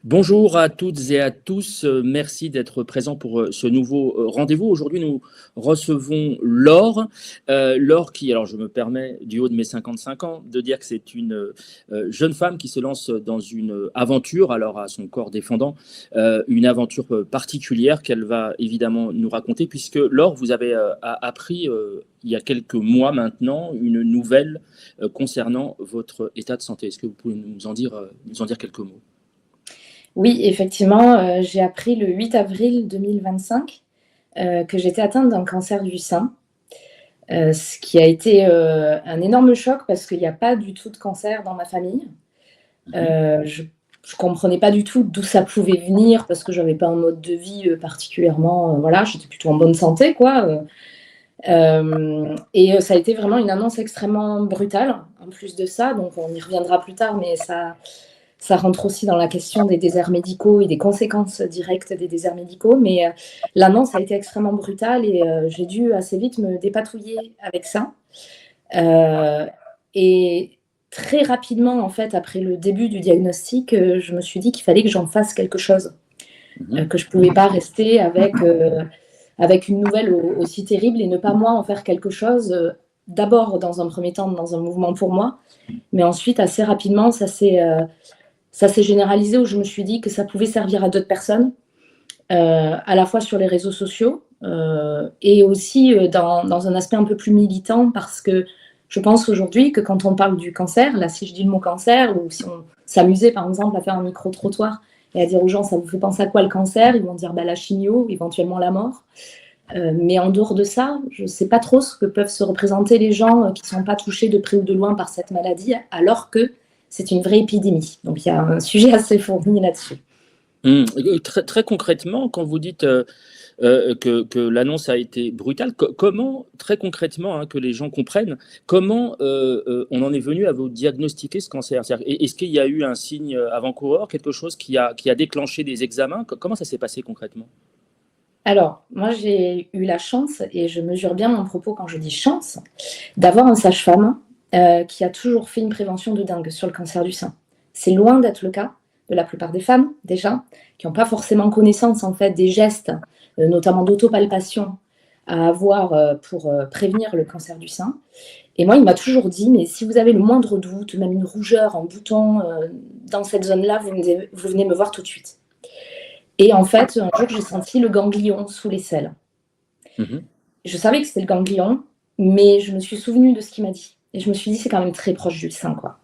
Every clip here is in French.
Bonjour à toutes et à tous, merci d'être présents pour ce nouveau rendez-vous. Aujourd'hui, nous recevons Laure. Laure qui, alors je me permets du haut de mes 55 ans, de dire que c'est une jeune femme qui se lance dans une aventure, alors à son corps défendant, une aventure particulière qu'elle va évidemment nous raconter, puisque Laure, vous avez appris il y a quelques mois maintenant une nouvelle concernant votre état de santé. Est-ce que vous pouvez nous en dire quelques mots? Oui, effectivement, j'ai appris le 8 avril 2025 que j'étais atteinte d'un cancer du sein, ce qui a été un énorme choc parce qu'il n'y a pas du tout de cancer dans ma famille. Je ne comprenais pas du tout d'où ça pouvait venir parce que je n'avais pas un mode de vie particulièrement, voilà, j'étais plutôt en bonne santé, quoi. Et ça a été vraiment une annonce extrêmement brutale, en plus de ça, donc on y reviendra plus tard, mais ça rentre aussi dans la question des déserts médicaux et des conséquences directes des déserts médicaux. Mais l'annonce a été extrêmement brutale et j'ai dû assez vite me dépatouiller avec ça. Et très rapidement, en fait, après le début du diagnostic, je me suis dit qu'il fallait que j'en fasse quelque chose, que je ne pouvais pas rester avec une nouvelle aussi terrible et ne pas moi en faire quelque chose. D'abord, dans un premier temps, dans un mouvement pour moi, mais ensuite, assez rapidement, ça s'est généralisé où je me suis dit que ça pouvait servir à d'autres personnes, à la fois sur les réseaux sociaux et aussi dans un aspect un peu plus militant, parce que je pense aujourd'hui que quand on parle du cancer, là si je dis le mot cancer, ou si on s'amusait par exemple à faire un micro-trottoir et à dire aux gens ça vous fait penser à quoi le cancer, ils vont dire bah, la chimio, éventuellement la mort. Mais en dehors de ça, je ne sais pas trop ce que peuvent se représenter les gens qui ne sont pas touchés de près ou de loin par cette maladie, alors que c'est une vraie épidémie. Donc il y a un sujet assez fourni là-dessus. Très, très concrètement, quand vous dites que l'annonce a été brutale, comment, très concrètement, hein, que les gens comprennent, comment on en est venu à vous diagnostiquer ce cancer? Est-ce qu'il y a eu un signe avant-coureur, quelque chose qui a déclenché des examens? Comment ça s'est passé concrètement? Alors, moi j'ai eu la chance, et je mesure bien mon propos quand je dis chance, d'avoir un sage-femme qui a toujours fait une prévention de dingue sur le cancer du sein. C'est loin d'être le cas de la plupart des femmes, déjà, qui n'ont pas forcément connaissance en fait des gestes, notamment d'autopalpation, à avoir pour prévenir le cancer du sein. Et moi, il m'a toujours dit, mais si vous avez le moindre doute, même une rougeur, un bouton dans cette zone-là, vous venez me voir tout de suite. Et en fait, un jour, j'ai senti le ganglion sous l'aisselle. Je savais que c'était le ganglion, mais je me suis souvenue de ce qu'il m'a dit. Et je me suis dit, c'est quand même très proche du sein, quoi.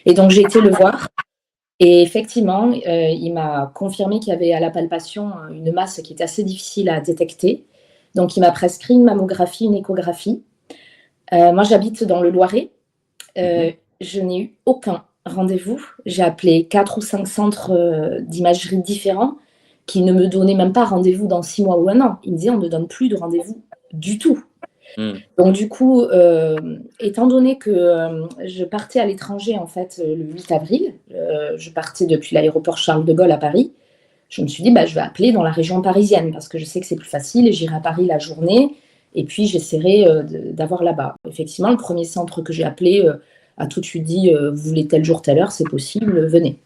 Et donc, j'ai été le voir. Et effectivement, il m'a confirmé qu'il y avait à la palpation une masse qui était assez difficile à détecter. Donc, il m'a prescrit une mammographie, une échographie. Moi, j'habite dans le Loiret. Je n'ai eu aucun rendez-vous. J'ai appelé 4 ou 5 centres d'imagerie différents qui ne me donnaient même pas rendez-vous dans 6 mois ou 1 an. Ils me disaient, on ne donne plus de rendez-vous du tout. Donc du coup, étant donné que je partais à l'étranger en fait le 8 avril, je partais depuis l'aéroport Charles de Gaulle à Paris, je me suis dit bah, je vais appeler dans la région parisienne parce que je sais que c'est plus facile et j'irai à Paris la journée et puis j'essaierai d'avoir là-bas. Effectivement, le premier centre que j'ai appelé a tout de suite dit vous voulez tel jour, telle heure, c'est possible, venez.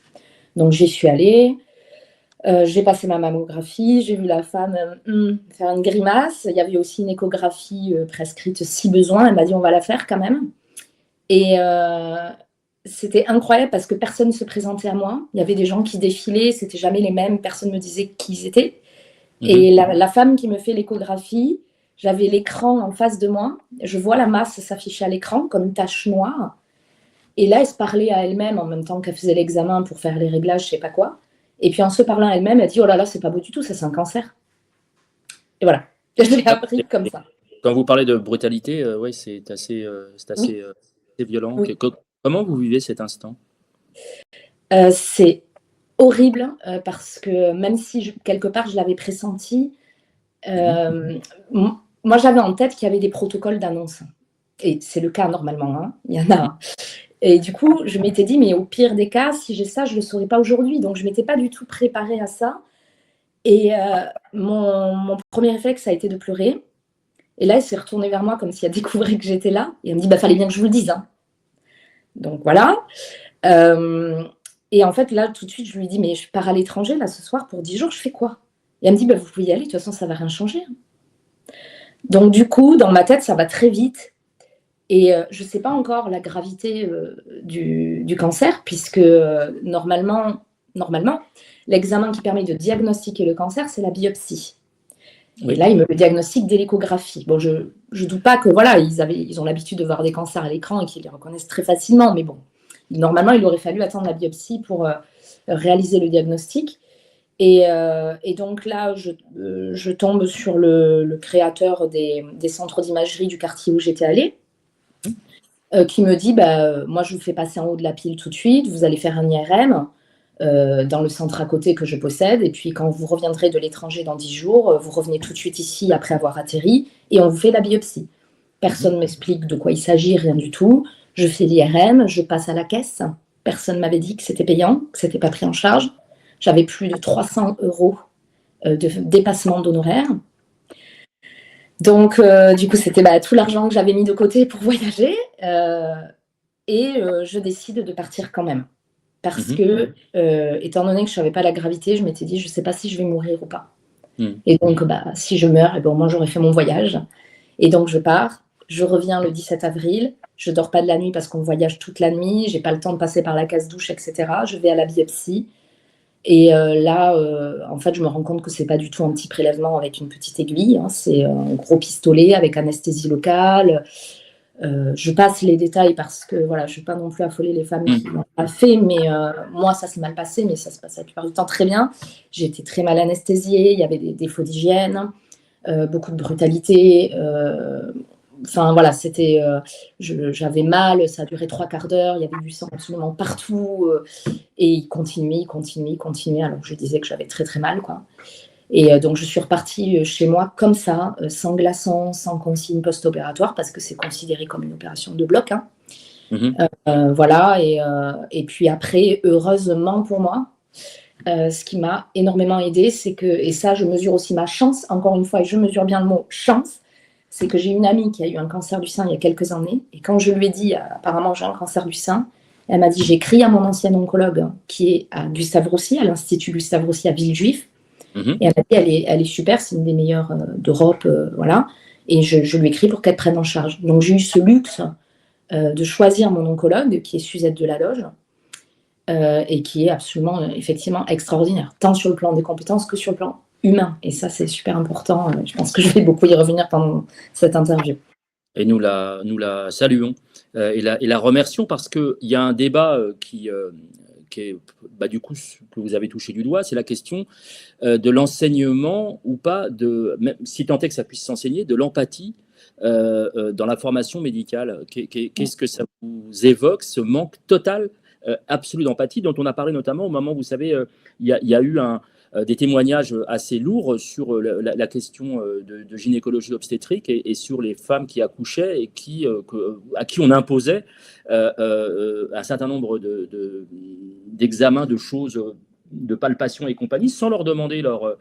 Donc j'y suis allée. J'ai passé ma mammographie, j'ai vu la femme faire une grimace. Il y avait aussi une échographie prescrite si besoin. Elle m'a dit on va la faire quand même. Et c'était incroyable parce que personne ne se présentait à moi. Il y avait des gens qui défilaient, c'était jamais les mêmes. Personne ne me disait qui ils étaient. Et la femme qui me fait l'échographie, j'avais l'écran en face de moi. Je vois la masse s'afficher à l'écran comme une tache noire. Et là, elle se parlait à elle-même en même temps qu'elle faisait l'examen pour faire les réglages, je sais pas quoi. Et puis en se parlant à elle-même, elle dit « Oh là là, c'est pas beau du tout, ça c'est un cancer. » Et voilà, je l'ai appris comme ça. Quand vous parlez de brutalité, ouais, c'est assez Oui. violent. Oui. Comment vous vivez cet instant? C'est horrible parce que même si quelque part je l'avais pressenti, moi j'avais en tête qu'il y avait des protocoles d'annonce. Et c'est le cas normalement, hein. Il y en a. Et du coup, je m'étais dit, mais au pire des cas, si j'ai ça, je ne le saurais pas aujourd'hui. Donc, je ne m'étais pas du tout préparée à ça. Et mon premier réflexe, ça a été de pleurer. Et là, elle s'est retournée vers moi comme si elle découvrait que j'étais là. Et elle me dit, bah, fallait bien que je vous le dise. Hein. Donc, voilà. Et en fait, là, tout de suite, je lui dis: «Mais je pars à l'étranger, là, ce soir, pour 10 jours, je fais quoi?» Et elle me dit: «Bah, vous pouvez y aller, de toute façon, ça va rien changer, hein». Donc du coup, dans ma tête, ça va très vite et je sais pas encore la gravité, du cancer puisque, normalement, l'examen qui permet de diagnostiquer le cancer, c'est la biopsie. Et Oui. là, il me le diagnostique dès l'échographie. Bon, je doute pas que voilà, ils ont l'habitude de voir des cancers à l'écran et qu'ils les reconnaissent très facilement, mais bon, normalement, il aurait fallu attendre la biopsie pour réaliser le diagnostic. Et donc là, je tombe sur le créateur des centres d'imagerie du quartier où j'étais allée, qui me dit bah, moi, je vous fais passer en haut de la pile tout de suite, vous allez faire un IRM dans le centre à côté que je possède. Et puis, quand vous reviendrez de l'étranger dans 10 jours, vous revenez tout de suite ici après avoir atterri et on vous fait la biopsie. Personne ne m'explique de quoi il s'agit, rien du tout. Je fais l'IRM, je passe à la caisse. Personne ne m'avait dit que c'était payant, que ce n'était pas pris en charge. J'avais plus de 300 € de dépassement d'honoraires. Donc, du coup, c'était tout l'argent que j'avais mis de côté pour voyager. Je décide de partir quand même. Parce que, étant donné que je ne savais pas la gravité, je m'étais dit, je ne sais pas si je vais mourir ou pas. Et donc, si je meurs, au moins j'aurai fait mon voyage. Et donc, je pars. Je reviens le 17 avril. Je ne dors pas de la nuit parce qu'on voyage toute la nuit. Je n'ai pas le temps de passer par la case-douche, etc. Je vais à la biopsie. Et là, en fait, je me rends compte que ce n'est pas du tout un petit prélèvement avec une petite aiguille. Hein. C'est un gros pistolet avec anesthésie locale. Je passe les détails parce que voilà, je ne vais pas non plus affoler les femmes qui l'ont pas fait, mais moi, ça s'est mal passé, mais ça se passe la plupart du temps très bien. J'ai été très mal anesthésiée, il y avait des défauts d'hygiène, beaucoup de brutalité. Enfin voilà, j'avais mal, ça a duré 3/4 d'heure, il y avait du sang absolument partout, et il continuait. Alors je disais que j'avais très très mal, quoi. Et donc je suis repartie chez moi comme ça, sans glaçons, sans consigne post-opératoire, parce que c'est considéré comme une opération de bloc. Hein. Voilà, et puis après, heureusement pour moi, ce qui m'a énormément aidée, c'est que, et ça je mesure aussi ma chance, encore une fois, et je mesure bien le mot chance, c'est que j'ai une amie qui a eu un cancer du sein il y a quelques années, et quand je lui ai dit apparemment j'ai un cancer du sein, elle m'a dit j'écris à mon ancien oncologue qui est à Gustave-Roussy, à l'Institut Gustave-Roussy à Villejuif, et elle m'a dit elle est super, c'est une des meilleures d'Europe, voilà, et je lui écris pour qu'elle prenne en charge. Donc j'ai eu ce luxe de choisir mon oncologue qui est Suzette Delaloge, et qui est absolument effectivement extraordinaire, tant sur le plan des compétences que sur le plan humain, et ça c'est super important. Je pense que je vais beaucoup y revenir pendant cette interview. Et nous la saluons et la remercions parce qu'il y a un débat qui est du coup que vous avez touché du doigt, c'est la question de l'enseignement ou pas, même si tant est que ça puisse s'enseigner, de l'empathie dans la formation médicale. Qu'est-ce que ça vous évoque, ce manque total, absolu d'empathie dont on a parlé notamment au moment où, vous savez, il y a eu des témoignages assez lourds sur la question de gynécologie obstétrique et sur les femmes qui accouchaient et à qui on imposait un certain nombre d'examens, de choses, de palpations et compagnie, sans leur demander leur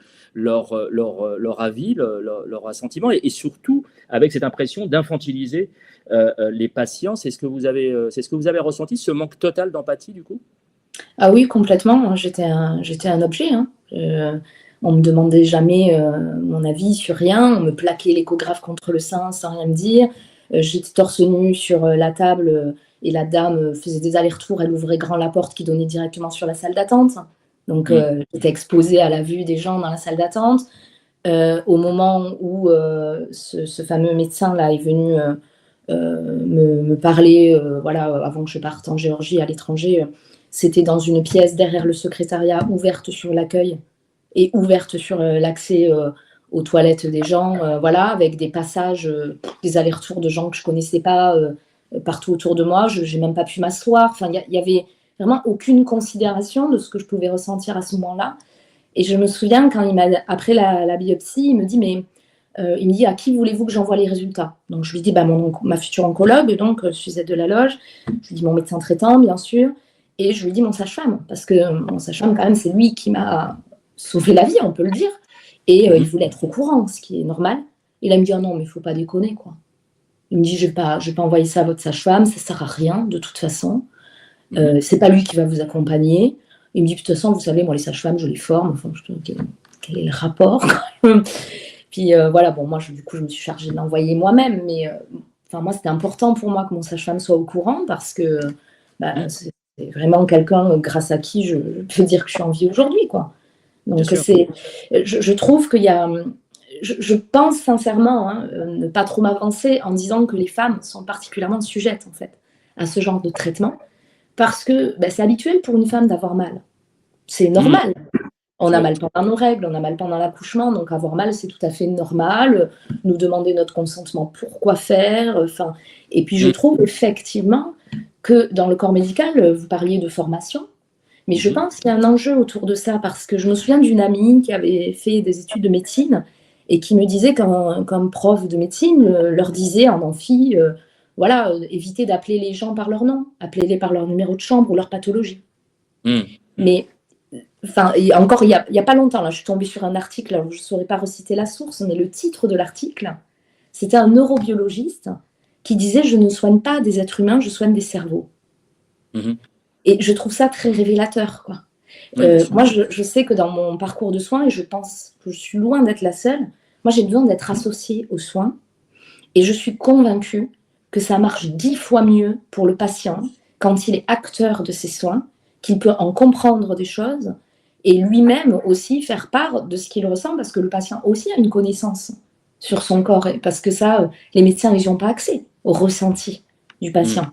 avis, leur assentiment, et surtout avec cette impression d'infantiliser les patients. C'est ce que vous avez ressenti, ce manque total d'empathie du coup? Ah oui, complètement. J'étais un objet. Hein. On me demandait jamais mon avis sur rien. On me plaquait l'échographe contre le sein sans rien me dire. J'étais torse nu sur la table et la dame faisait des allers-retours. Elle ouvrait grand la porte qui donnait directement sur la salle d'attente. Donc j'étais exposée à la vue des gens dans la salle d'attente. Au moment où ce fameux médecin là est venu me parler, voilà, avant que je parte en Géorgie à l'étranger. C'était dans une pièce derrière le secrétariat, ouverte sur l'accueil et ouverte sur l'accès aux toilettes des gens, voilà, avec des passages, des allers-retours de gens que je ne connaissais pas partout autour de moi. Je n'ai même pas pu m'asseoir. Enfin, il y avait vraiment aucune considération de ce que je pouvais ressentir à ce moment-là. Et je me souviens, après la biopsie, il me dit, mais il me dit, à qui voulez-vous que j'envoie les résultats? Donc je lui dis, ma future oncologue, donc Suzette Delaloge. Je lui dis mon médecin traitant, bien sûr. Et je lui dis mon sage-femme, parce que mon sage-femme, quand même, c'est lui qui m'a sauvé la vie, on peut le dire. Et il voulait être au courant, ce qui est normal. Et là, il me dit, oh non, mais il ne faut pas déconner, quoi. Il me dit, je vais pas envoyer ça à votre sage-femme, ça ne sert à rien, de toute façon. C'est pas lui qui va vous accompagner. Il me dit, de toute façon, vous savez, moi, les sages-femmes, je les forme. Enfin, je dis, quel est le rapport quand même. Puis voilà, bon, moi, du coup, je me suis chargée de l'envoyer moi-même. Mais enfin, moi, c'était important pour moi que mon sage-femme soit au courant parce que c'est vraiment quelqu'un grâce à qui je peux dire que je suis en vie aujourd'hui, quoi. Donc, je trouve qu'il y a... Je pense sincèrement, ne pas trop m'avancer en disant que les femmes sont particulièrement sujettes, en fait, à ce genre de traitement. Parce que c'est habituel pour une femme d'avoir mal. C'est normal. On a mal pendant nos règles, on a mal pendant l'accouchement, donc avoir mal, c'est tout à fait normal. Nous demander notre consentement, pourquoi faire. Et puis je trouve effectivement que dans le corps médical, vous parliez de formation, mais je pense qu'il y a un enjeu autour de ça, parce que je me souviens d'une amie qui avait fait des études de médecine et qui me disait qu'un prof de médecine leur disait en amphi, voilà, éviter d'appeler les gens par leur nom, appelez-les par leur numéro de chambre ou leur pathologie. Mais, enfin, encore il y a pas longtemps, là, je suis tombée sur un article, alors je ne saurais pas reciter la source, mais le titre de l'article, c'était un neurobiologiste qui disait « Je ne soigne pas des êtres humains, je soigne des cerveaux ». Et je trouve ça très révélateur, quoi. Moi, je sais que dans mon parcours de soins, et je pense que je suis loin d'être la seule, moi, j'ai besoin d'être associée aux soins, et je suis convaincue que ça marche 10 fois mieux pour le patient quand il est acteur de ses soins, qu'il peut en comprendre des choses, et lui-même aussi faire part de ce qu'il ressent, parce que le patient aussi a une connaissance sur son corps, parce que ça, les médecins, ils n'ont pas accès au ressenti du patient.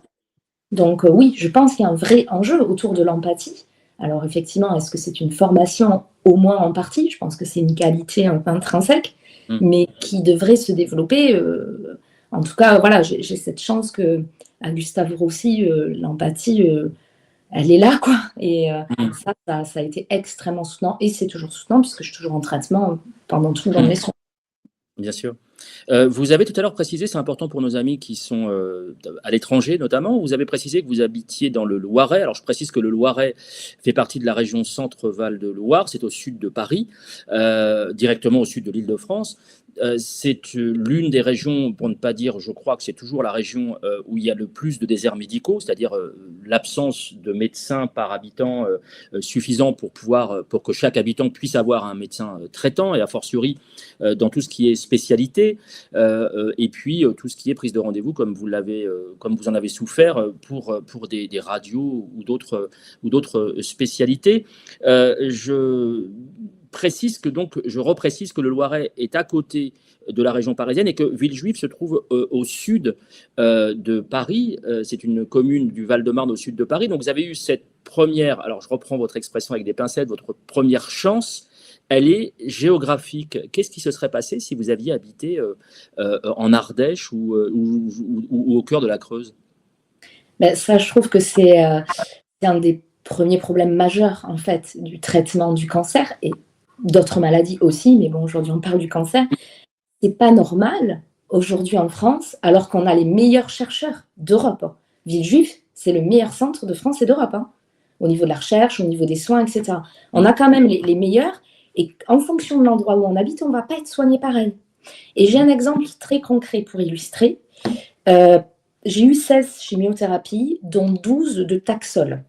Donc oui, je pense qu'il y a un vrai enjeu autour de l'empathie. Alors effectivement, est-ce que c'est une formation au moins en partie? Je pense que c'est une qualité un peu intrinsèque, mais qui devrait se développer. En tout cas, voilà, j'ai cette chance qu'à Gustave Roussy, l'empathie, elle est là, quoi. Et ça a été extrêmement soutenant, et c'est toujours soutenant puisque je suis toujours en traitement pendant tout le long des soins. Bien sûr. Vous avez tout à l'heure précisé, c'est important pour nos amis qui sont à l'étranger notamment, vous avez précisé que vous habitiez dans le Loiret. Alors je précise que le Loiret fait partie de la région Centre-Val de Loire, c'est au sud de Paris, directement au sud de l'Île-de-France. C'est l'une des régions, pour ne pas dire, je crois que c'est toujours la région où il y a le plus de déserts médicaux, c'est-à-dire l'absence de médecins par habitant suffisant pour que chaque habitant puisse avoir un médecin traitant, et a fortiori dans tout ce qui est spécialité, et puis tout ce qui est prise de rendez-vous, comme vous en avez souffert pour des radios ou d'autres spécialités. Je reprécise que le Loiret est à côté de la région parisienne et que Villejuif se trouve au sud de Paris. C'est une commune du Val-de-Marne au sud de Paris. Donc vous avez eu cette première, alors je reprends votre expression avec des pincettes, votre première chance, elle est géographique. Qu'est-ce qui se serait passé si vous aviez habité en Ardèche ou au cœur de la Creuse? Ça, je trouve que c'est un des premiers problèmes majeurs, en fait, du traitement du cancer, et d'autres maladies aussi, mais bon, aujourd'hui on parle du cancer. C'est pas normal aujourd'hui en France, alors qu'on a les meilleurs chercheurs d'Europe. Villejuif, c'est le meilleur centre de France et d'Europe, au niveau de la recherche, au niveau des soins, etc. On a quand même les meilleurs, et en fonction de l'endroit où on habite, on ne va pas être soigné pareil. Et j'ai un exemple très concret pour illustrer. J'ai eu 16 chimiothérapies, dont 12 de Taxol.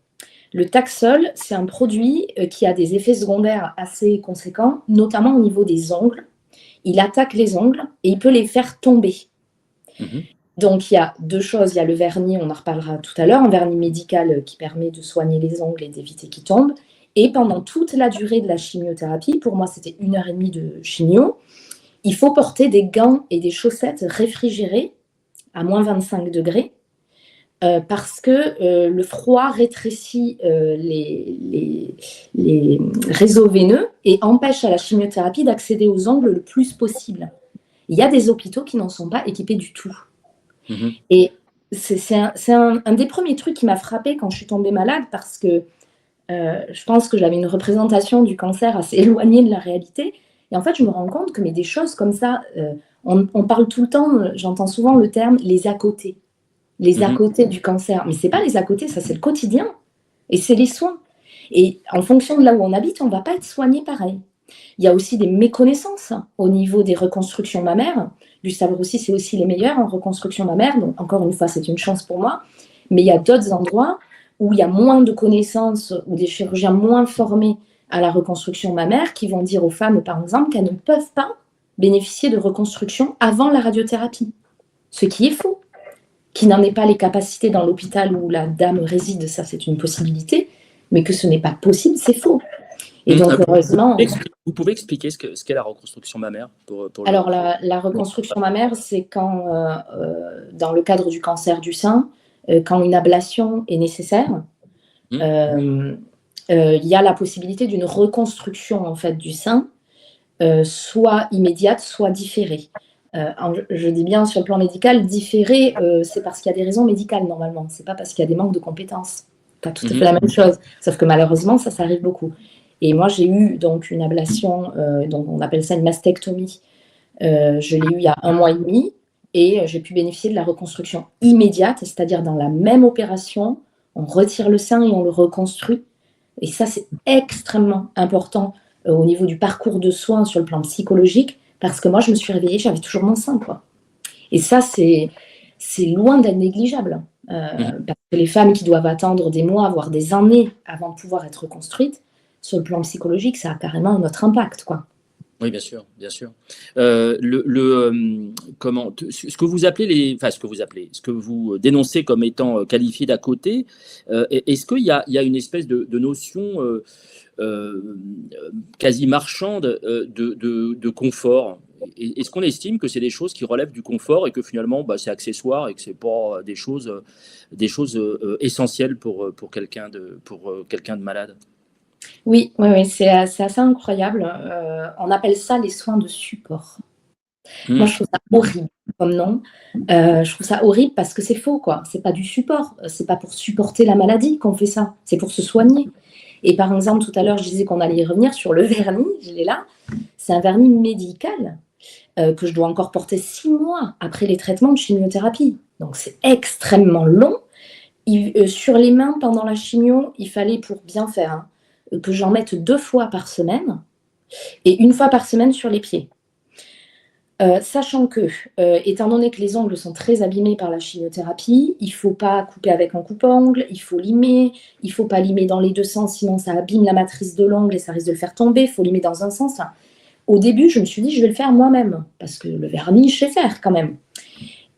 Le Taxol, c'est un produit qui a des effets secondaires assez conséquents, notamment au niveau des ongles. Il attaque les ongles et il peut les faire tomber. Donc, il y a deux choses. Il y a le vernis, on en reparlera tout à l'heure, un vernis médical qui permet de soigner les ongles et d'éviter qu'ils tombent. Et pendant toute la durée de la chimiothérapie, pour moi, c'était 1h30 de chimio, il faut porter des gants et des chaussettes réfrigérées à moins 25 degrés, parce que le froid rétrécit les réseaux veineux et empêche à la chimiothérapie d'accéder aux ongles le plus possible. Il y a des hôpitaux qui n'en sont pas équipés du tout. Et c'est un des premiers trucs qui m'a frappée quand je suis tombée malade, parce que je pense que j'avais une représentation du cancer assez éloignée de la réalité. Et en fait, je me rends compte que des choses comme ça, on parle tout le temps, j'entends souvent le terme les à-côté. Les à-côté du cancer. Mais ce n'est pas les à-côté, ça c'est le quotidien. Et c'est les soins. Et en fonction de là où on habite, on ne va pas être soigné pareil. Il y a aussi des méconnaissances au niveau des reconstructions mammaires. Gustave Roussy, c'est aussi les meilleurs en reconstruction mammaire. Donc encore une fois, c'est une chance pour moi. Mais il y a d'autres endroits où il y a moins de connaissances, ou des chirurgiens moins formés à la reconstruction mammaire qui vont dire aux femmes, par exemple, qu'elles ne peuvent pas bénéficier de reconstruction avant la radiothérapie. Ce qui est faux. Qui n'en ait pas les capacités dans l'hôpital où la dame réside, ça c'est une possibilité, mais que ce n'est pas possible, c'est faux. Et donc, heureusement... Vous pouvez expliquer ce qu'est la reconstruction mammaire Alors, la reconstruction mammaire, c'est quand, dans le cadre du cancer du sein, quand une ablation est nécessaire, il y a la possibilité d'une reconstruction en fait, du sein, soit immédiate, soit différée. Je dis bien sur le plan médical, différée, c'est parce qu'il y a des raisons médicales normalement, c'est pas parce qu'il y a des manques de compétences. Pas tout à fait la même chose, sauf que malheureusement, ça arrive beaucoup. Et moi, j'ai eu donc une ablation, donc on appelle ça une mastectomie. Je l'ai eu il y a 1 mois et demi et j'ai pu bénéficier de la reconstruction immédiate, c'est-à-dire dans la même opération, on retire le sein et on le reconstruit. Et ça, c'est extrêmement important au niveau du parcours de soins sur le plan psychologique, parce que moi, je me suis réveillée, j'avais toujours mon sein, quoi. Et ça, c'est loin d'être négligeable. Parce que les femmes qui doivent attendre des mois, voire des années avant de pouvoir être reconstruites, sur le plan psychologique, ça a carrément un autre impact, quoi. Oui, bien sûr, bien sûr. Ce que vous appelez ce que vous dénoncez comme étant qualifié d'à côté, est-ce qu'il y a une espèce de notion quasi marchande de confort? Est-ce qu'on estime que c'est des choses qui relèvent du confort et que finalement c'est accessoire et que c'est pas des choses essentielles pour quelqu'un de malade? Oui, c'est assez incroyable. On appelle ça les soins de support. Moi, je trouve ça horrible comme nom. Je trouve ça horrible parce que c'est faux, quoi. C'est pas du support. C'est pas pour supporter la maladie qu'on fait ça. C'est pour se soigner. Et par exemple, tout à l'heure, je disais qu'on allait y revenir sur le vernis. Je l'ai là. C'est un vernis médical que je dois encore porter 6 mois après les traitements de chimiothérapie. Donc, c'est extrêmement long. Sur les mains, pendant la chimio, il fallait, pour bien faire, que j'en mette 2 fois par semaine et 1 fois par semaine sur les pieds. Sachant que, étant donné que les ongles sont très abîmés par la chimiothérapie, il ne faut pas couper avec un coupe-ongle, il faut limer, il ne faut pas limer dans les 2 sens, sinon ça abîme la matrice de l'ongle et ça risque de le faire tomber, il faut limer dans un sens. Au début, je me suis dit, je vais le faire moi-même, parce que le vernis, je sais faire quand même.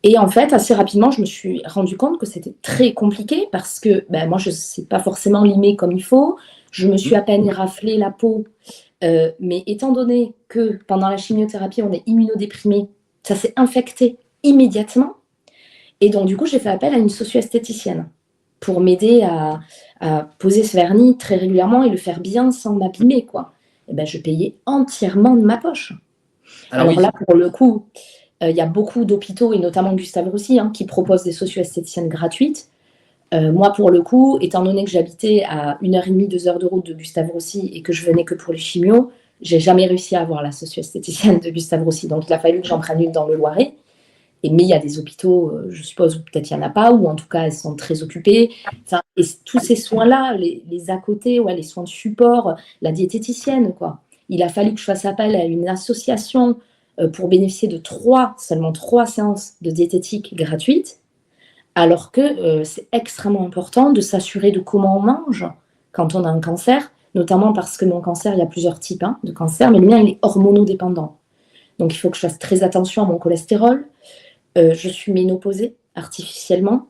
Et en fait, assez rapidement, je me suis rendu compte que c'était très compliqué, parce que moi, je ne sais pas forcément limer comme il faut, je me suis à peine raflé la peau. Mais étant donné que pendant la chimiothérapie, on est immunodéprimé, ça s'est infecté immédiatement. Et donc, du coup, j'ai fait appel à une socio-esthéticienne pour m'aider à poser ce vernis très régulièrement et le faire bien sans m'abîmer, quoi. Et je payais entièrement de ma poche. Alors oui. Là, pour le coup, il y a beaucoup d'hôpitaux, et notamment Gustave Roussy, qui proposent des socio-esthéticiennes gratuites. Moi, pour le coup, étant donné que j'habitais à 1h30, 2 heures de route de Gustave Roussy et que je venais que pour les chimios, j'ai jamais réussi à avoir la socio-esthéticienne de Gustave Roussy. Donc, il a fallu que j'en prenne une dans le Loiret. Mais il y a des hôpitaux, je suppose, où peut-être il n'y en a pas, ou en tout cas, elles sont très occupées. Enfin, et tous ces soins-là, les à côté, les soins de support, la diététicienne, quoi. Il a fallu que je fasse appel à une association pour bénéficier de seulement 3 séances de diététique gratuites. Alors que c'est extrêmement important de s'assurer de comment on mange quand on a un cancer, notamment parce que mon cancer, il y a plusieurs types de cancer, mais le mien, il est hormonodépendant. Donc, il faut que je fasse très attention à mon cholestérol. Je suis ménopausée artificiellement.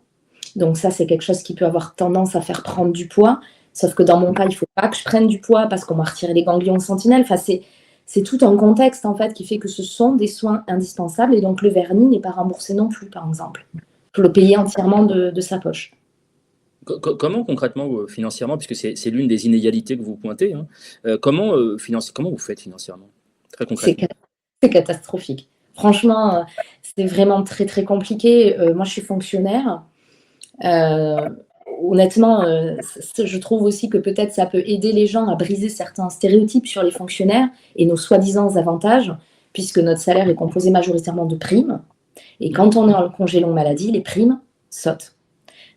Donc, ça, c'est quelque chose qui peut avoir tendance à faire prendre du poids. Sauf que dans mon cas, il ne faut pas que je prenne du poids parce qu'on m'a retiré les ganglions sentinelles. Enfin, c'est tout un contexte, en fait, qui fait que ce sont des soins indispensables. Et donc, le vernis n'est pas remboursé non plus, par exemple. Il faut le payer entièrement de sa poche. Comment concrètement, financièrement, puisque c'est l'une des inégalités que vous pointez, comment vous faites financièrement, très concrètement? C'est catastrophique. Franchement, c'est vraiment très, très compliqué. Moi, je suis fonctionnaire. Honnêtement, je trouve aussi que peut-être ça peut aider les gens à briser certains stéréotypes sur les fonctionnaires et nos soi-disant avantages, puisque notre salaire est composé majoritairement de primes. Et quand on est en congé longue maladie, les primes sautent.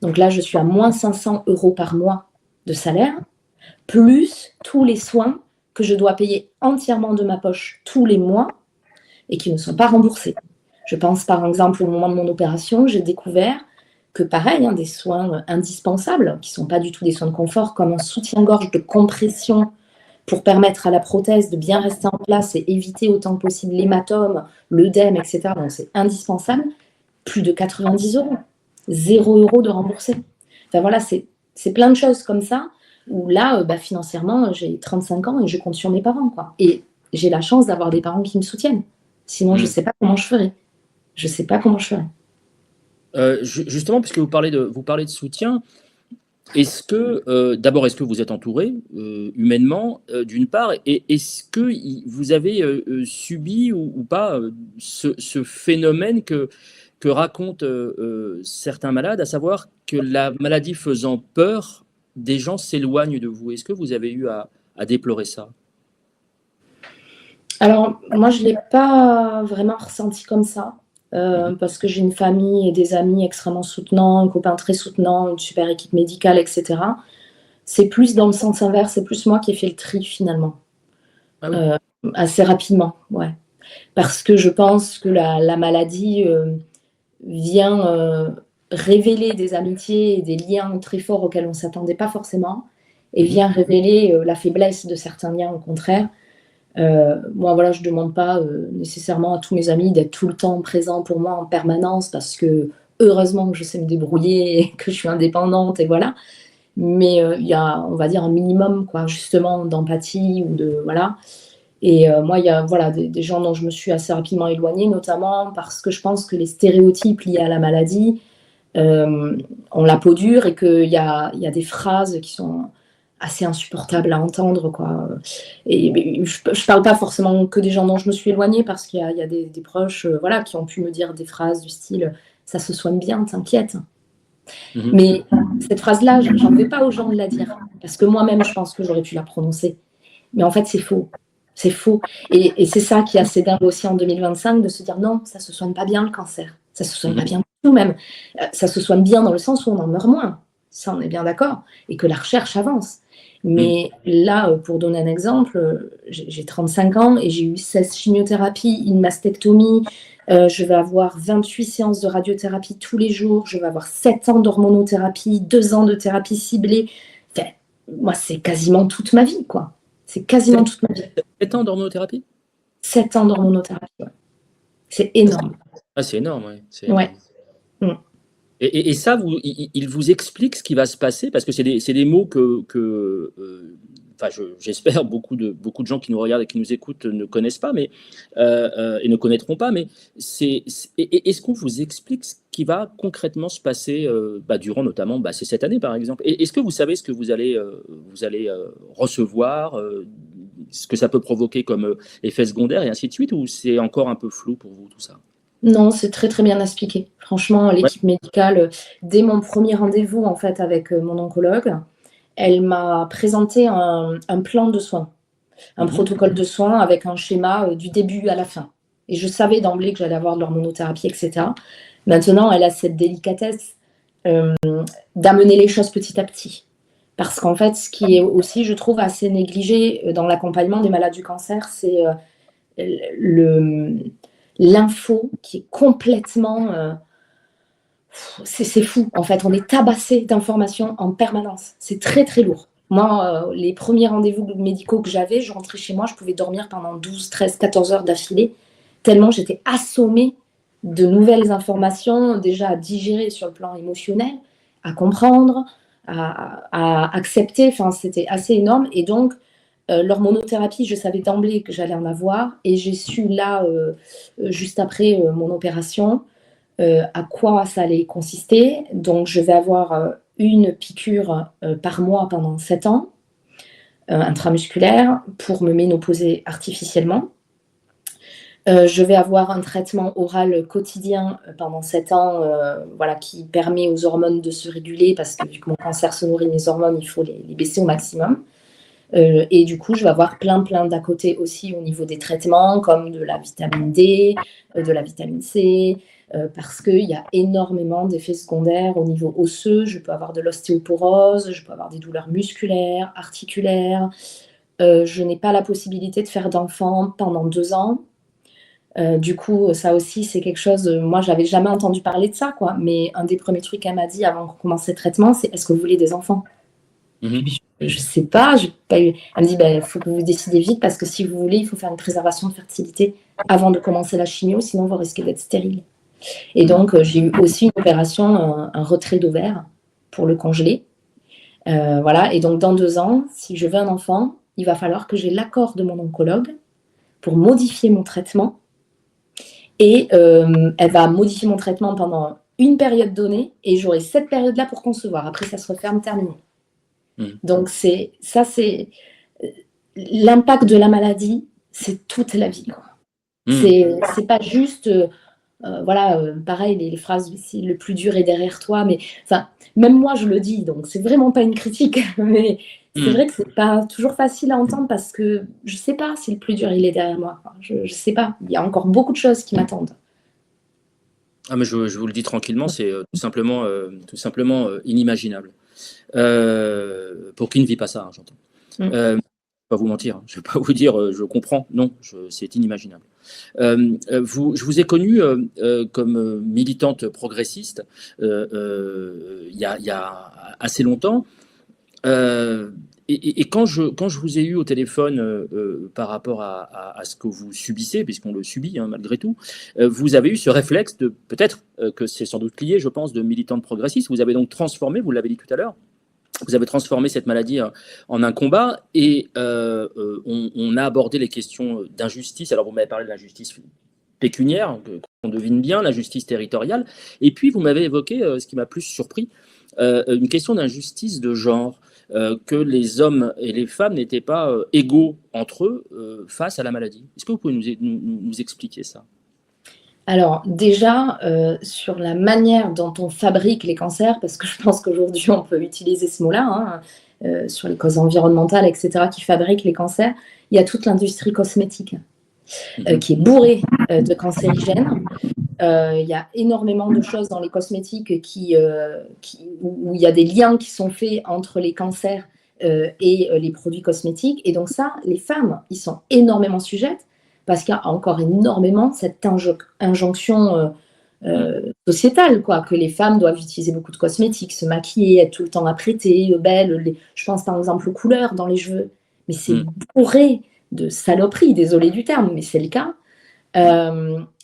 Donc là, je suis à moins 500 € par mois de salaire, plus tous les soins que je dois payer entièrement de ma poche tous les mois et qui ne sont pas remboursés. Je pense par exemple au moment de mon opération, j'ai découvert que pareil, hein, des soins indispensables, qui ne sont pas du tout des soins de confort, comme un soutien-gorge de compression pour permettre à la prothèse de bien rester en place et éviter autant que possible l'hématome, l'œdème, etc. Donc c'est indispensable. Plus de 90 euros, 0 euros de remboursé. Enfin voilà, c'est plein de choses comme ça, où là, financièrement, j'ai 35 ans et je compte sur mes parents, quoi. Et j'ai la chance d'avoir des parents qui me soutiennent. Sinon, je ne sais pas comment je ferais. Je ne sais pas comment je ferais. Justement, puisque vous parlez de soutien, est-ce que, d'abord, est-ce que vous êtes entouré humainement, d'une part, et est-ce que vous avez subi ou pas ce phénomène que racontent certains malades, à savoir que la maladie faisant peur, des gens s'éloignent de vous. Est-ce que vous avez eu à déplorer ça? Alors, moi, je ne l'ai pas vraiment ressenti comme ça, parce que j'ai une famille et des amis extrêmement soutenants, un copain très soutenant, une super équipe médicale, etc. C'est plus dans le sens inverse, c'est plus moi qui ai fait le tri finalement, Ah oui. assez rapidement, ouais. Parce que je pense que la maladie vient révéler des amitiés et des liens très forts auxquels on ne s'attendait pas forcément, et vient révéler la faiblesse de certains liens au contraire. Moi, voilà, je ne demande pas nécessairement à tous mes amis d'être tout le temps présents pour moi en permanence, parce que heureusement que je sais me débrouiller et que je suis indépendante, et voilà. Mais il y a, on va dire, un minimum, quoi, justement, d'empathie ou de voilà. Et moi, il y a voilà, des gens dont je me suis assez rapidement éloignée, notamment parce que je pense que les stéréotypes liés à la maladie ont la peau dure, et qu'il y a des phrases qui sont assez insupportables à entendre, quoi. Et je ne parle pas forcément que des gens dont je me suis éloignée, parce qu'il y a des proches voilà, qui ont pu me dire des phrases du style « ça se soigne bien, t'inquiète ». Mais cette phrase-là, j'en veux pas aux gens de la dire, parce que moi-même, je pense que j'aurais pu la prononcer. Mais en fait, c'est faux. C'est faux. Et c'est ça qui est assez dingue aussi en 2025, de se dire non, ça se soigne pas bien le cancer. Ça se soigne pas bien du tout même. Ça se soigne bien dans le sens où on en meurt moins. Ça, on est bien d'accord. Et que la recherche avance. Mais là, pour donner un exemple, j'ai 35 ans et j'ai eu 16 chimiothérapies, une mastectomie. Je vais avoir 28 séances de radiothérapie tous les jours. Je vais avoir 7 ans d'hormonothérapie, 2 ans de thérapie ciblée. Enfin, moi, c'est quasiment toute ma vie, quoi. C'est quasiment toute ma vie. 7 ans d'hormonothérapie? 7 ans d'hormonothérapie, ouais. C'est énorme. Ah, c'est énorme, oui. C'est Ouais. énorme. Et ça, il vous explique ce qui va se passer, parce que c'est des mots enfin, j'espère beaucoup de gens qui nous regardent et qui nous écoutent ne connaissent pas, mais et ne connaîtront pas. Mais est-ce qu'on vous explique ce qui va concrètement se passer durant notamment c'est cette année par exemple? Et est-ce que vous savez ce que vous allez recevoir, ce que ça peut provoquer comme effet secondaire et ainsi de suite, ou c'est encore un peu flou pour vous tout ça? Non, c'est très très bien expliqué. Franchement, Ouais. l'équipe médicale, dès mon premier rendez-vous en fait avec mon oncologue, elle m'a présenté un plan de soins, un protocole de soins avec un schéma du début à la fin. Et je savais d'emblée que j'allais avoir de l'hormonothérapie, etc. Maintenant, elle a cette délicatesse d'amener les choses petit à petit. Parce qu'en fait, ce qui est aussi, je trouve, assez négligé dans l'accompagnement des malades du cancer, c'est l'info qui est complètement... c'est fou, en fait. On est tabassé d'informations en permanence. C'est très, très lourd. Moi, les premiers rendez-vous médicaux que j'avais, je rentrais chez moi, je pouvais dormir pendant 12, 13, 14 heures d'affilée, tellement j'étais assommée de nouvelles informations, déjà à digérer sur le plan émotionnel, à comprendre, à accepter. Enfin, c'était assez énorme. Et donc, l'hormonothérapie, je savais d'emblée que j'allais en avoir. Et j'ai su là, juste après mon opération, à quoi ça allait consister. Donc, je vais avoir une piqûre par mois pendant 7 ans, intramusculaire, pour me ménopauser artificiellement. Je vais avoir un traitement oral quotidien pendant 7 ans, voilà, qui permet aux hormones de se réguler, parce que vu que mon cancer se nourrit de mes hormones, il faut les baisser au maximum. Et du coup, je vais avoir plein d'à côté aussi au niveau des traitements, comme de la vitamine D, de la vitamine C, parce qu'il y a énormément d'effets secondaires au niveau osseux. Je peux avoir de l'ostéoporose, je peux avoir des douleurs musculaires, articulaires. Je n'ai pas la possibilité de faire d'enfant pendant 2 ans. Du coup, ça aussi, c'est quelque chose, moi, j'avais jamais entendu parler de ça, quoi. Mais un des premiers trucs qu'elle m'a dit avant qu'on commence le traitement, c'est: est-ce que vous voulez des enfants? Mhm. Je sais pas, j'ai pas eu. Elle me dit: il faut que vous décidiez vite parce que si vous voulez, il faut faire une préservation de fertilité avant de commencer la chimio, sinon vous risquez d'être stérile. Et donc, j'ai eu aussi une opération, un retrait d'ovaire pour le congeler. Voilà. Et donc, dans 2 ans, si je veux un enfant, il va falloir que j'ai l'accord de mon oncologue pour modifier mon traitement. Et elle va modifier mon traitement pendant une période donnée et j'aurai cette période-là pour concevoir. Après, ça se referme, terminé. Donc, c'est l'impact de la maladie, c'est toute la vie, quoi. C'est pas juste, voilà, pareil, les phrases, le plus dur est derrière toi, mais enfin, même moi, je le dis, donc c'est vraiment pas une critique, mais c'est vrai que c'est pas toujours facile à entendre parce que je sais pas si le plus dur, il est derrière moi. Enfin, je sais pas. Il y a encore beaucoup de choses qui m'attendent. Ah, mais je vous le dis tranquillement, c'est tout simplement inimaginable. Pour qui ne vit pas ça, hein, j'entends. Je ne vais pas vous mentir, hein, je ne vais pas vous dire je comprends, non, c'est inimaginable. Je vous ai connu comme militante progressiste il y a assez longtemps. Et quand je vous ai eu au téléphone par rapport à ce que vous subissez, puisqu'on le subit hein, malgré tout, vous avez eu ce réflexe de, peut-être que c'est sans doute lié, je pense, de militante progressiste. Vous avez donc transformé, vous l'avez dit tout à l'heure, vous avez transformé cette maladie en un combat et on a abordé les questions d'injustice. Alors vous m'avez parlé de l'injustice pécuniaire, qu'on devine bien, la justice territoriale, et puis vous m'avez évoqué, ce qui m'a plus surpris, une question d'injustice de genre. Que les hommes et les femmes n'étaient pas égaux entre eux face à la maladie. Est-ce que vous pouvez nous expliquer ça? Alors déjà, sur la manière dont on fabrique les cancers, parce que je pense qu'aujourd'hui on peut utiliser ce mot-là, hein, sur les causes environnementales, etc., qui fabriquent les cancers, il y a toute l'industrie cosmétique qui est bourrée de cancérigènes. Il y a énormément de choses dans les cosmétiques où il y a des liens qui sont faits entre les cancers et les produits cosmétiques. Et donc ça, les femmes y sont énormément sujettes parce qu'il y a encore énormément cette injonction sociétale, quoi, que les femmes doivent utiliser beaucoup de cosmétiques, se maquiller, être tout le temps apprêtées, belles. Je pense par exemple aux couleurs dans les cheveux. Mais c'est bourré de saloperies, désolé du terme, mais c'est le cas.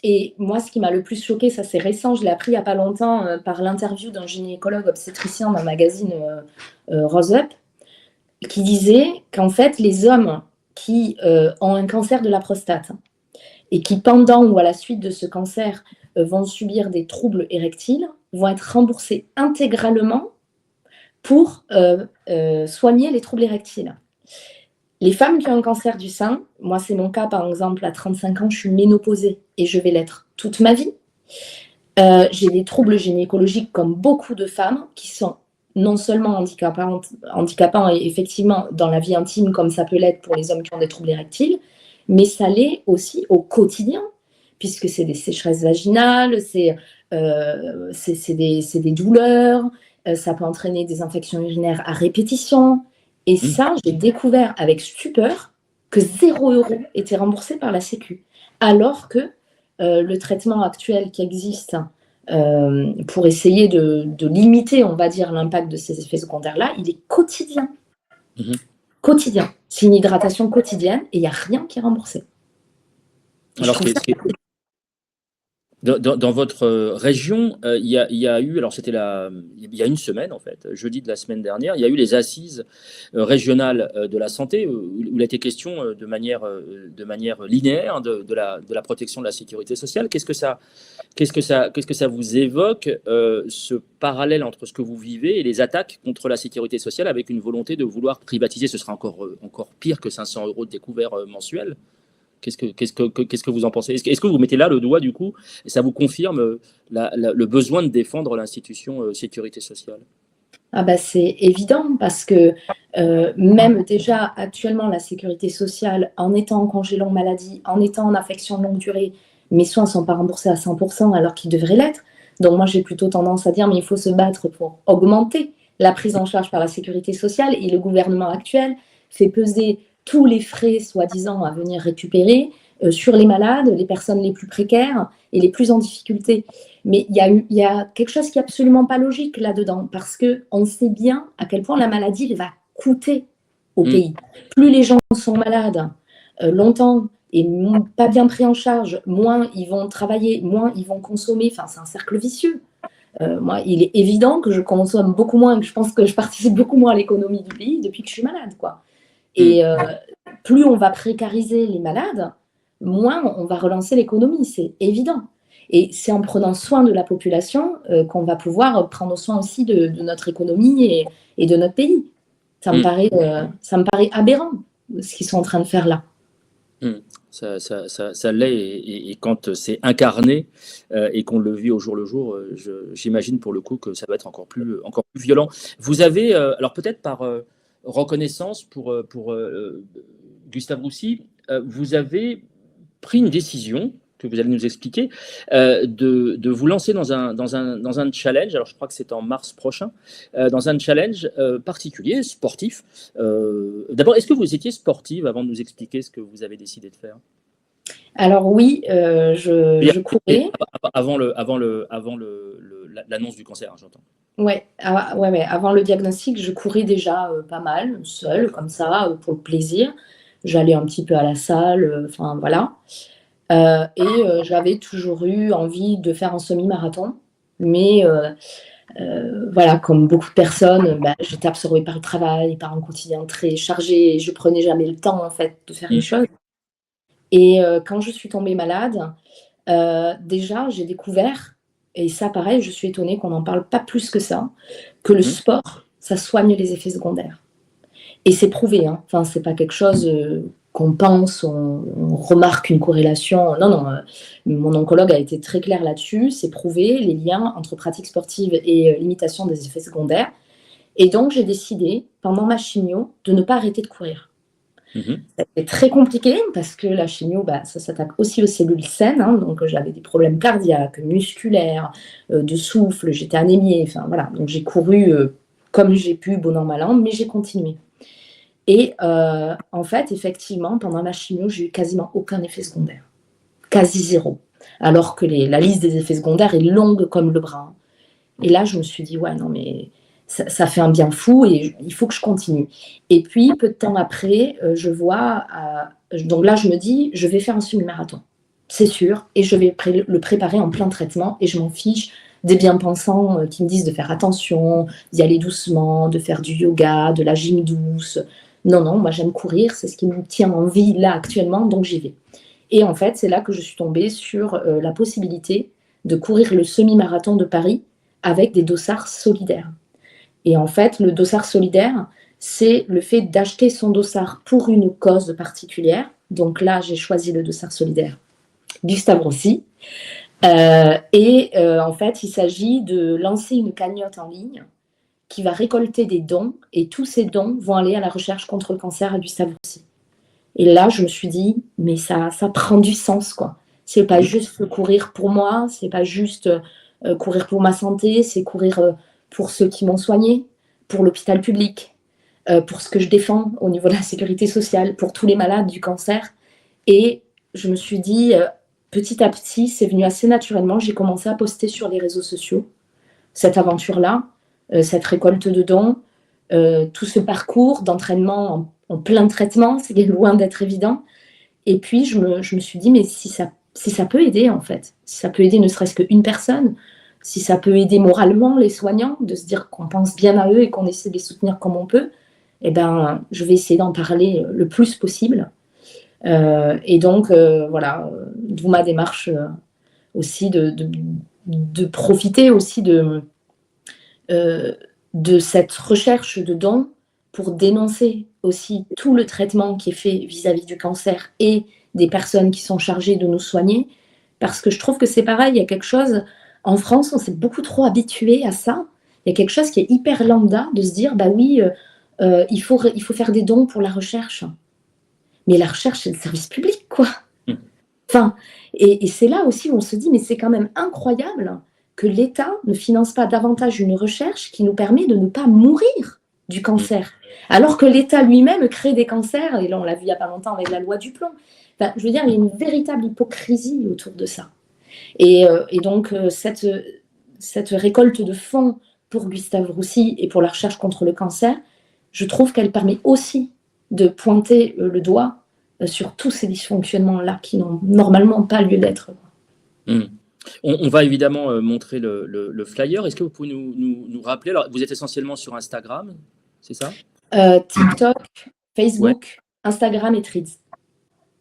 Et moi, ce qui m'a le plus choqué, ça c'est récent, je l'ai appris il n'y a pas longtemps par l'interview d'un gynécologue obstétricien dans le magazine Rose Up, qui disait qu'en fait, les hommes qui ont un cancer de la prostate et qui, pendant ou à la suite de ce cancer, vont subir des troubles érectiles, vont être remboursés intégralement pour soigner les troubles érectiles. Les femmes qui ont un cancer du sein, moi c'est mon cas par exemple, à 35 ans, je suis ménopausée et je vais l'être toute ma vie. J'ai des troubles gynécologiques comme beaucoup de femmes qui sont non seulement handicapants et effectivement dans la vie intime comme ça peut l'être pour les hommes qui ont des troubles érectiles, mais ça l'est aussi au quotidien, puisque c'est des sécheresses vaginales, c'est des douleurs, ça peut entraîner des infections urinaires à répétition. Et ça, j'ai découvert avec stupeur que 0 € était remboursé par la Sécu. Alors que le traitement actuel qui existe pour essayer de limiter, on va dire, l'impact de ces effets secondaires-là, il est quotidien. Quotidien. C'est une hydratation quotidienne et il n'y a rien qui est remboursé. Alors, dans votre région, il y a eu, alors c'était il y a une semaine en fait, jeudi de la semaine dernière, il y a eu les assises régionales de la santé où il a été question de manière linéaire de la protection de la sécurité sociale. Qu'est-ce que ça vous évoque ce parallèle entre ce que vous vivez et les attaques contre la sécurité sociale avec une volonté de vouloir privatiser? Ce sera encore pire que 500 € de découvert mensuel. Qu'est-ce que vous en pensez? Est-ce que vous mettez là le doigt du coup et ça vous confirme le besoin de défendre l'institution sécurité sociale? Ah bah c'est évident parce que même déjà actuellement la sécurité sociale, en étant en congé longue maladie, en étant en affection de longue durée, mes soins ne sont pas remboursés à 100% alors qu'ils devraient l'être. Donc moi j'ai plutôt tendance à dire mais il faut se battre pour augmenter la prise en charge par la sécurité sociale et le gouvernement actuel fait peser tous les frais soi-disant à venir récupérer sur les malades, les personnes les plus précaires et les plus en difficulté. Mais il y a quelque chose qui est absolument pas logique là-dedans, parce qu'on sait bien à quel point la maladie va coûter au pays. Plus les gens sont malades longtemps et pas bien pris en charge, moins ils vont travailler, moins ils vont consommer. Enfin, c'est un cercle vicieux. Moi, il est évident que je consomme beaucoup moins, que je pense que je participe beaucoup moins à l'économie du pays depuis que je suis malade, quoi. Et plus on va précariser les malades, moins on va relancer l'économie, c'est évident. Et c'est en prenant soin de la population qu'on va pouvoir prendre soin aussi de notre économie et de notre pays. Ça me paraît aberrant, ce qu'ils sont en train de faire là. Ça l'est, et quand c'est incarné et qu'on le vit au jour le jour, j'imagine pour le coup que ça va être encore plus violent. Vous avez, alors peut-être par reconnaissance pour Gustave Roussy, vous avez pris une décision que vous allez nous expliquer, de vous lancer dans un challenge. Alors je crois que c'est en mars prochain, dans un challenge particulier, sportif. D'abord, est-ce que vous étiez sportive avant de nous expliquer ce que vous avez décidé de faire? Alors oui, je courais. Avant l'annonce du cancer, hein, j'entends. Ouais, avant le diagnostic, je courais déjà pas mal, seule, comme ça, pour le plaisir. J'allais un petit peu à la salle, enfin voilà. J'avais toujours eu envie de faire un semi-marathon. Mais voilà, comme beaucoup de personnes, j'étais absorbée par le travail, par un quotidien très chargé, et je prenais jamais le temps, en fait, de faire les choses. Et quand je suis tombée malade, déjà, j'ai découvert, et ça, pareil, je suis étonnée qu'on n'en parle pas plus que ça, que le sport, ça soigne les effets secondaires. Et c'est prouvé, hein. Enfin, c'est pas quelque chose qu'on pense, on remarque une corrélation. Non, mon oncologue a été très clair là-dessus. C'est prouvé, les liens entre pratique sportive et limitation des effets secondaires. Et donc, j'ai décidé, pendant ma chimio, de ne pas arrêter de courir. C'était très compliqué parce que la chimio, ça s'attaque aussi aux cellules saines. Hein, donc, j'avais des problèmes cardiaques, musculaires, de souffle, j'étais anémiée. Enfin, voilà. Donc, j'ai couru comme j'ai pu, bon an, mal an, mais j'ai continué. Et en fait, effectivement, pendant ma chimio, j'ai eu quasiment aucun effet secondaire. Quasi zéro. Alors que la liste des effets secondaires est longue comme le bras. Et là, je me suis dit, ouais, non, mais ça fait un bien fou et il faut que je continue. Et puis, peu de temps après, je vois... donc là, je me dis, je vais faire un semi-marathon. C'est sûr. Et je vais le préparer en plein traitement et je m'en fiche des bien-pensants qui me disent de faire attention, d'y aller doucement, de faire du yoga, de la gym douce. Non, moi j'aime courir, c'est ce qui me tient en vie là actuellement, donc j'y vais. Et en fait, c'est là que je suis tombée sur la possibilité de courir le semi-marathon de Paris avec des dossards solidaires. Et en fait, le dossard solidaire, c'est le fait d'acheter son dossard pour une cause particulière. Donc là, j'ai choisi le dossard solidaire Gustave Roussy. En fait, il s'agit de lancer une cagnotte en ligne qui va récolter des dons, et tous ces dons vont aller à la recherche contre le cancer à Gustave Roussy. Et là, je me suis dit, mais ça prend du sens, quoi. C'est pas juste courir pour moi, c'est pas juste courir pour ma santé, c'est courir pour ceux qui m'ont soigné, pour l'hôpital public, pour ce que je défends au niveau de la sécurité sociale, pour tous les malades du cancer. Et je me suis dit, petit à petit, c'est venu assez naturellement, j'ai commencé à poster sur les réseaux sociaux cette aventure-là, cette récolte de dons, tout ce parcours d'entraînement en plein traitement, c'est loin d'être évident. Et puis, je me suis dit, mais si ça peut aider, en fait, si ça peut aider ne serait-ce qu'une personne, si ça peut aider moralement les soignants, de se dire qu'on pense bien à eux et qu'on essaie de les soutenir comme on peut, eh ben, je vais essayer d'en parler le plus possible. Et donc, voilà, d'où ma démarche aussi de profiter aussi de cette recherche de dons pour dénoncer aussi tout le traitement qui est fait vis-à-vis du cancer et des personnes qui sont chargées de nous soigner, parce que je trouve que c'est pareil, il y a quelque chose, en France, on s'est beaucoup trop habitué à ça, il y a quelque chose qui est hyper lambda, de se dire, bah oui, il faut faire des dons pour la recherche. Mais la recherche, c'est le service public, quoi. Enfin, et c'est là aussi où on se dit, mais c'est quand même incroyable que l'État ne finance pas davantage une recherche qui nous permet de ne pas mourir. du cancer. Alors que l'État lui-même crée des cancers, et là on l'a vu il n'y a pas longtemps avec la loi du plomb. Enfin, je veux dire, il y a une véritable hypocrisie autour de ça. Et donc, cette récolte de fonds pour Gustave Roussy et pour la recherche contre le cancer, je trouve qu'elle permet aussi de pointer le doigt sur tous ces dysfonctionnements-là qui n'ont normalement pas lieu d'être. On va évidemment montrer le flyer. Est-ce que vous pouvez nous rappeler? Alors, vous êtes essentiellement sur Instagram, c'est ça? TikTok, Facebook, Ouais. Instagram et Threads.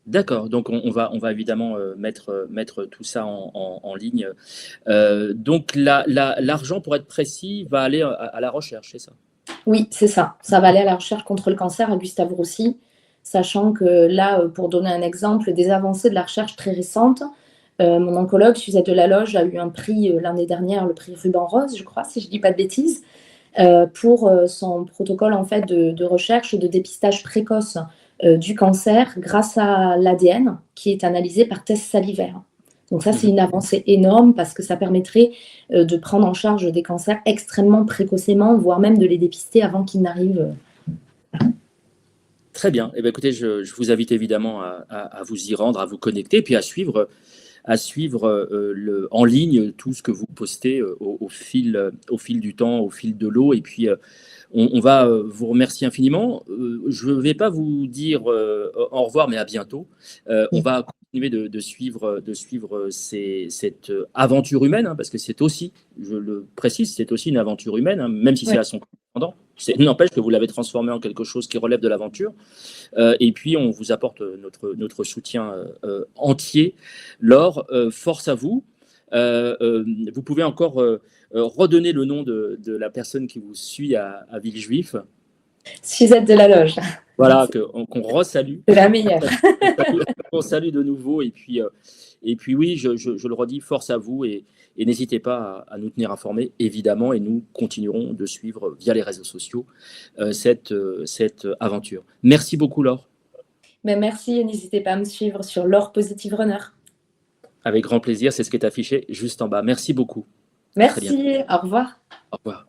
D'accord, donc on va évidemment mettre tout ça en ligne. Donc l'argent, pour être précis, va aller à la recherche, c'est ça? Oui, c'est ça. Ça va aller à la recherche contre le cancer à Gustave Roussy, sachant que là, pour donner un exemple, des avancées de la recherche très récentes, mon oncologue, Suzette Delaloge, a eu un prix l'année dernière, le prix Ruban Rose, je crois, si je ne dis pas de bêtises, pour son protocole en fait, de recherche de dépistage précoce du cancer grâce à l'ADN qui est analysé par test salivaire. Donc ça, c'est une avancée énorme parce que ça permettrait de prendre en charge des cancers extrêmement précocement, voire même de les dépister avant qu'ils n'arrivent. Très bien. Eh bien, écoutez, je vous invite évidemment à vous y rendre, à vous connecter, puis à suivre en ligne tout ce que vous postez au fil du temps, au fil de l'eau. Et puis, on va vous remercier infiniment. Je ne vais pas vous dire au revoir, mais à bientôt. On va continuer de suivre cette aventure humaine, hein, parce que c'est aussi, je le précise, c'est aussi une aventure humaine, hein, même si c'est à son correspondant. N'empêche que vous l'avez transformé en quelque chose qui relève de l'aventure. Et puis, on vous apporte notre soutien entier. Laure, force à vous. Vous pouvez encore redonner le nom de la personne qui vous suit à Villejuif. Suzette Delaloge. Voilà, qu'on resalue. C'est la meilleure. On salue de nouveau. Et puis oui, je le redis, force à vous. Et n'hésitez pas à nous tenir informés, évidemment. Et nous continuerons de suivre via les réseaux sociaux cette aventure. Merci beaucoup, Laure. Mais merci et n'hésitez pas à me suivre sur Laure Positive Runner. Avec grand plaisir, c'est ce qui est affiché juste en bas. Merci beaucoup. Merci, au revoir. Au revoir.